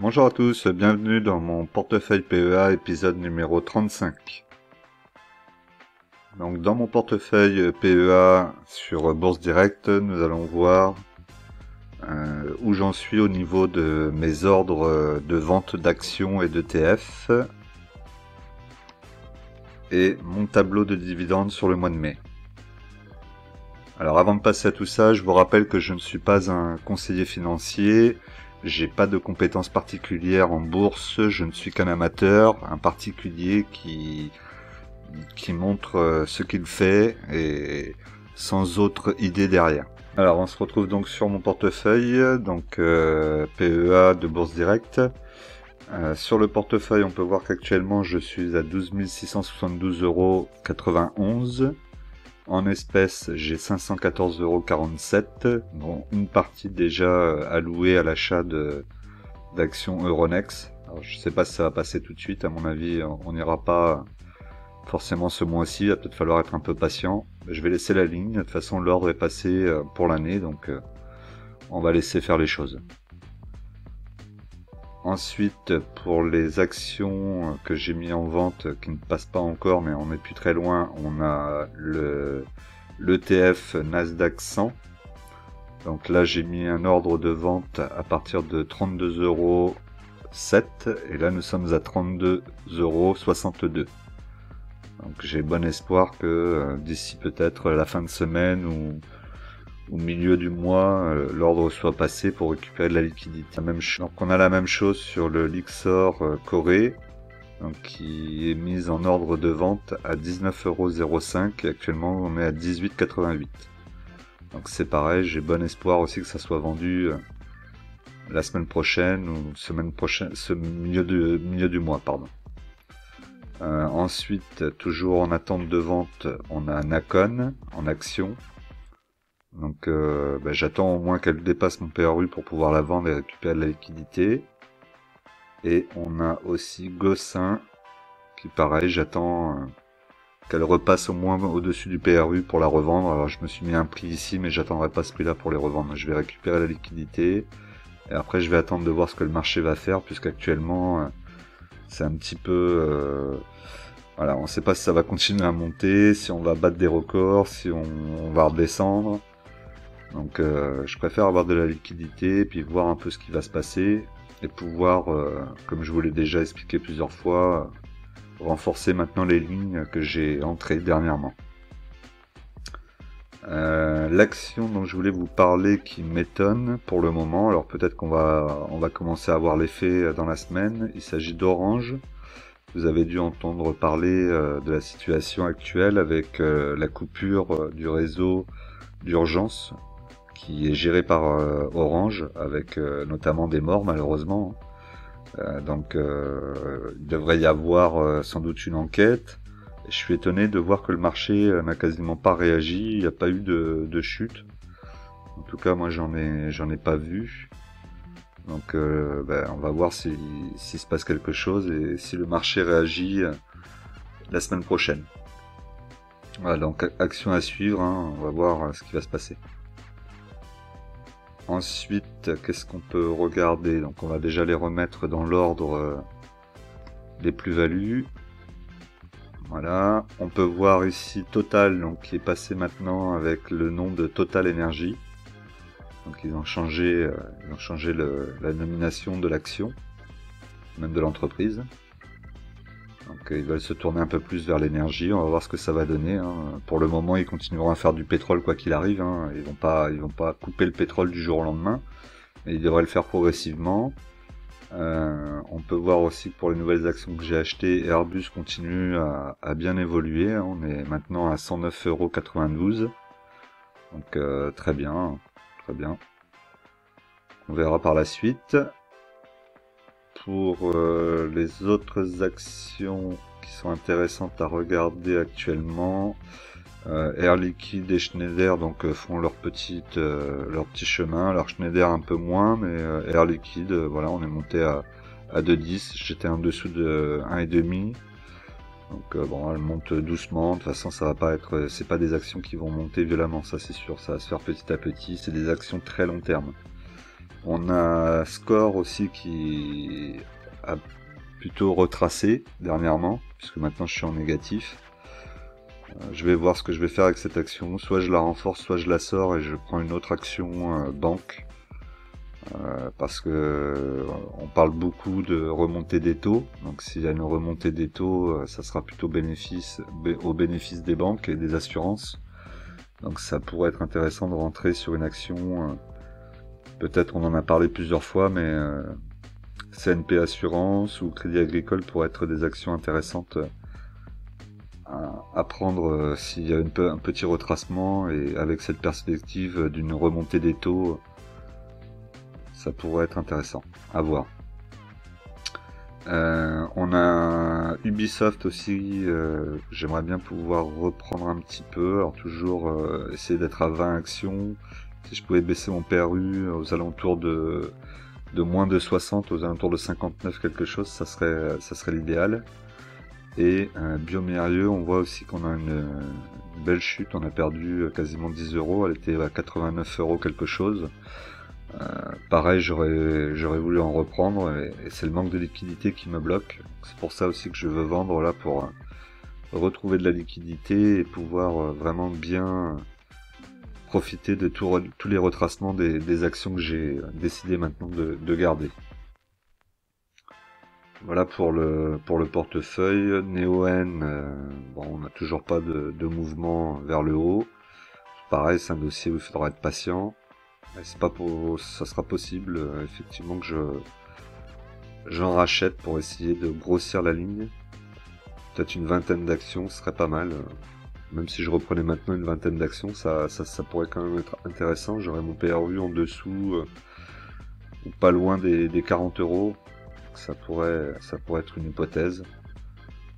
Bonjour à tous, bienvenue dans mon portefeuille PEA épisode numéro 35. Donc dans mon portefeuille PEA sur Bourse Direct, nous allons voir où j'en suis au niveau de mes ordres de vente d'actions et d'ETF et mon tableau de dividendes sur le mois de mai. Alors avant de passer à tout ça, je vous rappelle que je ne suis pas un conseiller financier. J'ai pas de compétences particulières en bourse, je ne suis qu'un amateur, un particulier qui montre ce qu'il fait et sans autre idée derrière. Alors on se retrouve donc sur mon portefeuille, donc PEA de Bourse Direct. Sur le portefeuille, on peut voir qu'actuellement je suis à 12 672,91 €. En espèces, j'ai 514,47 €, dont une partie déjà allouée à l'achat d'actions Euronext. Alors, je ne sais pas si ça va passer tout de suite, à mon avis, on n'ira pas forcément ce mois-ci, il va peut-être falloir être un peu patient. Je vais laisser la ligne, de toute façon l'ordre est passé pour l'année, donc on va laisser faire les choses. Ensuite, pour les actions que j'ai mis en vente, qui ne passent pas encore, mais on n'est plus très loin, on a l'ETF Nasdaq 100. Donc là, j'ai mis un ordre de vente à partir de 32,07 €, et là, nous sommes à 32,62 €. Donc j'ai bon espoir que d'ici peut-être la fin de semaine ou au milieu du mois, l'ordre soit passé pour récupérer de la liquidité. Donc on a la même chose sur le Lyxor Corée, donc qui est mise en ordre de vente à 19,05 €, et actuellement on est à 18,88 €. Donc c'est pareil, j'ai bon espoir aussi que ça soit vendu la semaine prochaine ou semaine prochaine, ce milieu du mois, pardon. Ensuite, toujours en attente de vente, on a Nacon en action. Donc j'attends au moins qu'elle dépasse mon PRU pour pouvoir la vendre et récupérer de la liquidité. Et on a aussi Gossin, qui pareil, j'attends qu'elle repasse au moins au-dessus du PRU pour la revendre. Alors je me suis mis un prix ici, mais j'attendrai pas ce prix-là pour les revendre. Je vais récupérer la liquidité. Et après je vais attendre de voir ce que le marché va faire, puisqu'actuellement c'est un petit peu... voilà, on ne sait pas si ça va continuer à monter, si on va battre des records, si on va redescendre. Donc je préfère avoir de la liquidité, puis voir un peu ce qui va se passer, et pouvoir, comme je vous l'ai déjà expliqué plusieurs fois, renforcer maintenant les lignes que j'ai entrées dernièrement. L'action dont je voulais vous parler qui m'étonne pour le moment, alors peut-être qu'on va commencer à avoir l'effet dans la semaine, il s'agit d'Orange. Vous avez dû entendre parler de la situation actuelle avec la coupure du réseau d'urgence qui est géré par Orange, avec notamment des morts malheureusement. Donc il devrait y avoir sans doute une enquête. Et je suis étonné de voir que le marché n'a quasiment pas réagi, il n'y a pas eu de chute. En tout cas moi j'en ai pas vu. Donc on va voir s'il se passe quelque chose et si le marché réagit la semaine prochaine. Voilà, donc action à suivre, hein, on va voir ce qui va se passer. Ensuite, qu'est-ce qu'on peut regarder? Donc on va déjà les remettre dans l'ordre des plus-values. Voilà, on peut voir ici Total, donc qui est passé maintenant avec le nom de Total Energy. Donc ils ont changé la nomination de l'action, même de l'entreprise. Donc ils veulent se tourner un peu plus vers l'énergie, on va voir ce que ça va donner. Hein. Pour le moment, ils continueront à faire du pétrole quoi qu'il arrive. Hein. Ils vont pas couper le pétrole du jour au lendemain, mais ils devraient le faire progressivement. On peut voir aussi que pour les nouvelles actions que j'ai achetées, Airbus continue à bien évoluer. Hein. On est maintenant à 109,92 €. Donc très bien, très bien. On verra par la suite. Pour les autres actions qui sont intéressantes à regarder actuellement, Air Liquide et Schneider donc font leur petit chemin. Alors Schneider un peu moins, mais Air Liquide, voilà, on est monté à 2,10. J'étais en dessous de 1,5. Donc bon, elle monte doucement. De toute façon, ça va pas être, c'est pas des actions qui vont monter violemment, ça c'est sûr. Ça va se faire petit à petit. C'est des actions très long terme. On a Score aussi qui a plutôt retracé dernièrement, puisque maintenant je suis en négatif. Je vais voir ce que je vais faire avec cette action. Soit je la renforce, soit je la sors et je prends une autre action banque. Parce que on parle beaucoup de remontée des taux. Donc s'il y a une remontée des taux, ça sera plutôt au bénéfice des banques et des assurances. Donc ça pourrait être intéressant de rentrer sur une action. Peut-être on en a parlé plusieurs fois, mais CNP Assurance ou Crédit Agricole pourraient être des actions intéressantes à prendre s'il y a un petit retracement, et avec cette perspective d'une remontée des taux, ça pourrait être intéressant à voir. On a Ubisoft aussi, j'aimerais bien pouvoir reprendre un petit peu, alors toujours essayer d'être à 20 actions. Si je pouvais baisser mon PRU aux alentours de moins de 60, aux alentours de 59 quelque chose, ça serait l'idéal. Et Biomérieux, on voit aussi qu'on a une belle chute, on a perdu quasiment 10 euros, elle était à 89 euros quelque chose. Pareil, j'aurais voulu en reprendre, et c'est le manque de liquidité qui me bloque. C'est pour ça aussi que je veux vendre là, pour retrouver de la liquidité et pouvoir vraiment bien profiter de tous les retracements des actions que j'ai décidé maintenant de garder. Voilà pour le portefeuille. Neoen, bon, on n'a toujours pas de mouvement vers le haut. Pareil, c'est un dossier où il faudra être patient. Ça sera possible effectivement que j'en rachète pour essayer de grossir la ligne. Peut-être une vingtaine d'actions, ce serait pas mal. Même si je reprenais maintenant une vingtaine d'actions, ça pourrait quand même être intéressant. J'aurais mon PRU en dessous ou pas loin des 40 euros. Ça pourrait être une hypothèse.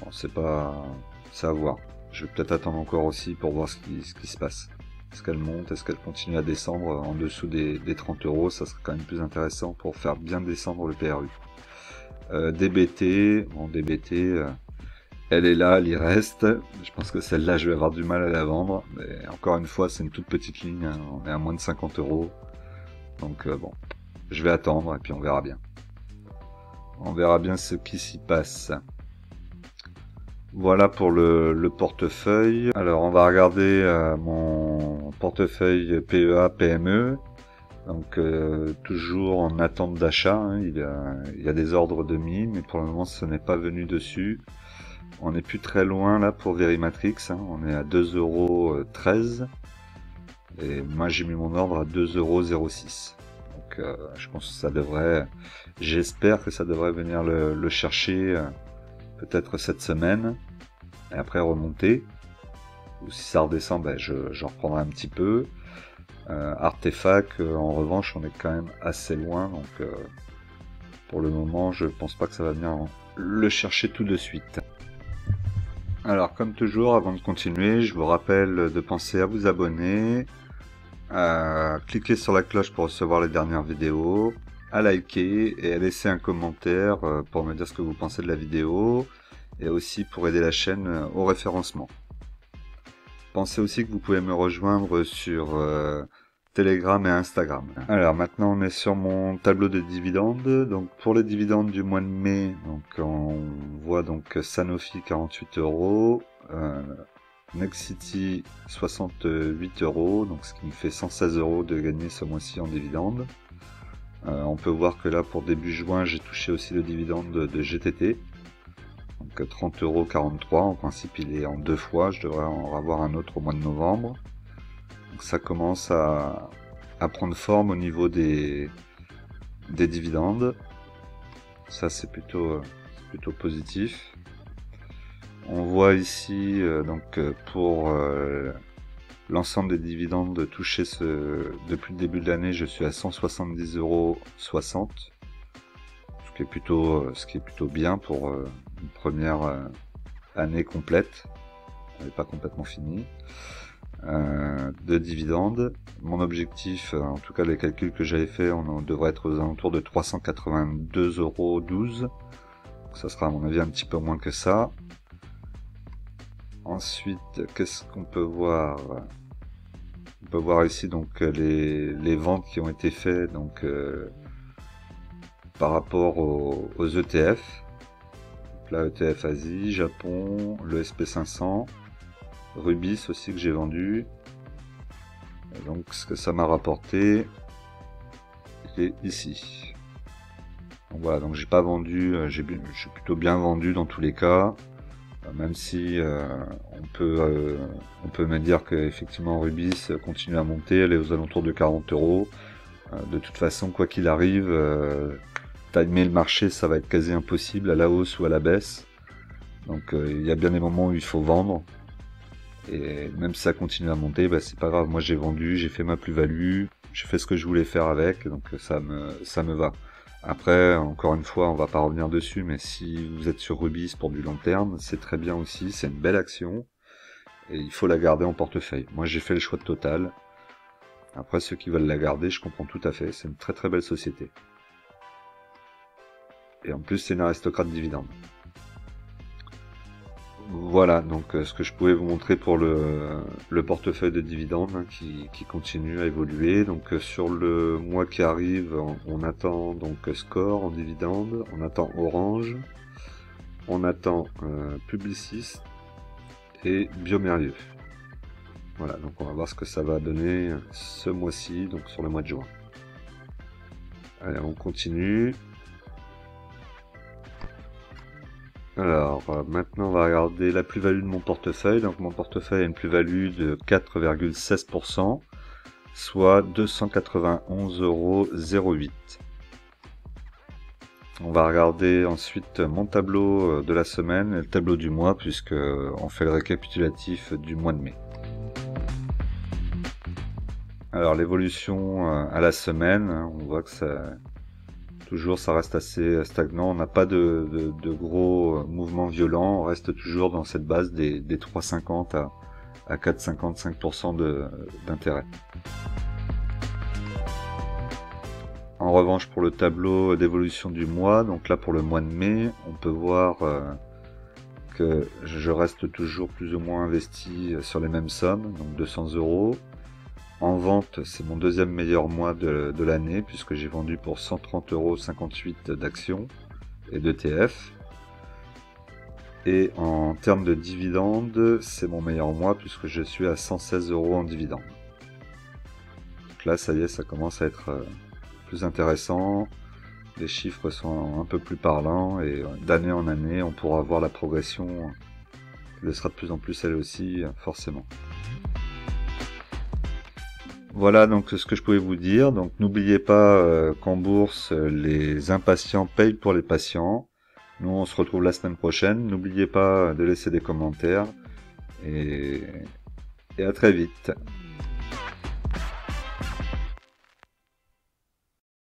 Bon, c'est à voir. Je vais peut-être attendre encore aussi pour voir ce qui se passe. Est-ce qu'elle monte? Est-ce qu'elle continue à descendre en dessous des 30 euros? Ça serait quand même plus intéressant pour faire bien descendre le PRU. DBT, bon, DBT, elle est là, elle y reste. Je pense que celle-là, je vais avoir du mal à la vendre. Mais encore une fois, c'est une toute petite ligne, hein. On est à moins de 50 euros. Donc bon, je vais attendre et puis on verra bien. On verra bien ce qui s'y passe. Voilà pour le portefeuille. Alors on va regarder mon portefeuille PEA PME. Donc toujours en attente d'achat, hein. Il y a des ordres de mis, mais pour le moment ce n'est pas venu dessus. On n'est plus très loin là pour Verimatrix, hein. On est à 2,13 €. Et moi j'ai mis mon ordre à 2,06 €. Donc je pense que ça devrait... J'espère que ça devrait venir le chercher peut-être cette semaine, et après remonter. Ou si ça redescend, ben j'en reprendrai un petit peu. Artefact, en revanche, on est quand même assez loin, donc pour le moment, je pense pas que ça va venir le chercher tout de suite. Alors, comme toujours, avant de continuer, je vous rappelle de penser à vous abonner, à cliquer sur la cloche pour recevoir les dernières vidéos, à liker et à laisser un commentaire pour me dire ce que vous pensez de la vidéo, et aussi pour aider la chaîne au référencement. Pensez aussi que vous pouvez me rejoindre sur Telegram et Instagram. Alors maintenant on est sur mon tableau de dividendes. Donc pour les dividendes du mois de mai, donc on voit donc Sanofi 48 €, Nexity 68 €, donc ce qui me fait 116 € de gagner ce mois-ci en dividendes. On peut voir que là pour début juin j'ai touché aussi le dividende de GTT. Donc 30,43 €, en principe il est en 2 fois, je devrais en avoir un autre au mois de novembre. Donc ça commence à prendre forme au niveau des dividendes. Ça c'est plutôt positif. On voit ici donc pour l'ensemble des dividendes touchés depuis le début de l'année, je suis à 170,60 €. Ce qui est plutôt bien pour une première année complète. Elle n'est pas complètement finie. De dividendes. Mon objectif, en tout cas les calculs que j'avais fait, on devrait être aux alentours de 382,12 €. Ça sera à mon avis un petit peu moins que ça. Ensuite, qu'est-ce qu'on peut voir? On peut voir ici donc les ventes qui ont été faites donc par rapport aux ETF. Donc là, ETF Asie, Japon, le SP500, Rubis aussi que j'ai vendu. Et donc ce que ça m'a rapporté est ici. Donc voilà, donc j'ai pas vendu, j'ai plutôt bien vendu dans tous les cas. Même si on peut me dire que effectivement Rubis continue à monter, elle est aux alentours de 40 €. De toute façon, quoi qu'il arrive, timer le marché, ça va être quasi impossible à la hausse ou à la baisse. Donc il y a bien des moments où il faut vendre. Et même si ça continue à monter, bah, c'est pas grave. Moi j'ai vendu, j'ai fait ma plus-value, j'ai fait ce que je voulais faire avec, donc ça me va. Après, encore une fois, on va pas revenir dessus, mais si vous êtes sur Rubis pour du long terme, c'est très bien aussi, c'est une belle action, et il faut la garder en portefeuille. Moi j'ai fait le choix de Total. Après, ceux qui veulent la garder, je comprends tout à fait, c'est une très très belle société. Et en plus, c'est une aristocrate dividende. Voilà, donc ce que je pouvais vous montrer pour le portefeuille de dividendes hein, qui continue à évoluer. Donc sur le mois qui arrive, on attend donc Score en dividende, on attend Orange, on attend Publicis et Biomérieux. Voilà, donc on va voir ce que ça va donner ce mois-ci, donc sur le mois de juin. Allez, on continue. Alors, maintenant on va regarder la plus-value de mon portefeuille. Donc mon portefeuille a une plus-value de 4,16%, soit 291,08 €. On va regarder ensuite mon tableau de la semaine et le tableau du mois, puisque on fait le récapitulatif du mois de mai. Alors l'évolution à la semaine, on voit que ça... Toujours, ça reste assez stagnant. On n'a pas de gros mouvements violents. On reste toujours dans cette base des 3,50 à 4,55% d'intérêt. En revanche, pour le tableau d'évolution du mois, donc là pour le mois de mai, on peut voir que je reste toujours plus ou moins investi sur les mêmes sommes, donc 200 €. En vente, c'est mon deuxième meilleur mois de l'année, puisque j'ai vendu pour 130,58 € d'actions et d'ETF. Et en termes de dividendes, c'est mon meilleur mois, puisque je suis à 116 € en dividendes. Donc là, ça y est, ça commence à être plus intéressant. Les chiffres sont un peu plus parlants, et d'année en année, on pourra voir la progression. Elle sera de plus en plus elle aussi, forcément. Voilà donc ce que je pouvais vous dire. Donc n'oubliez pas qu'en bourse, les impatients payent pour les patients. Nous on se retrouve la semaine prochaine. N'oubliez pas de laisser des commentaires et à très vite.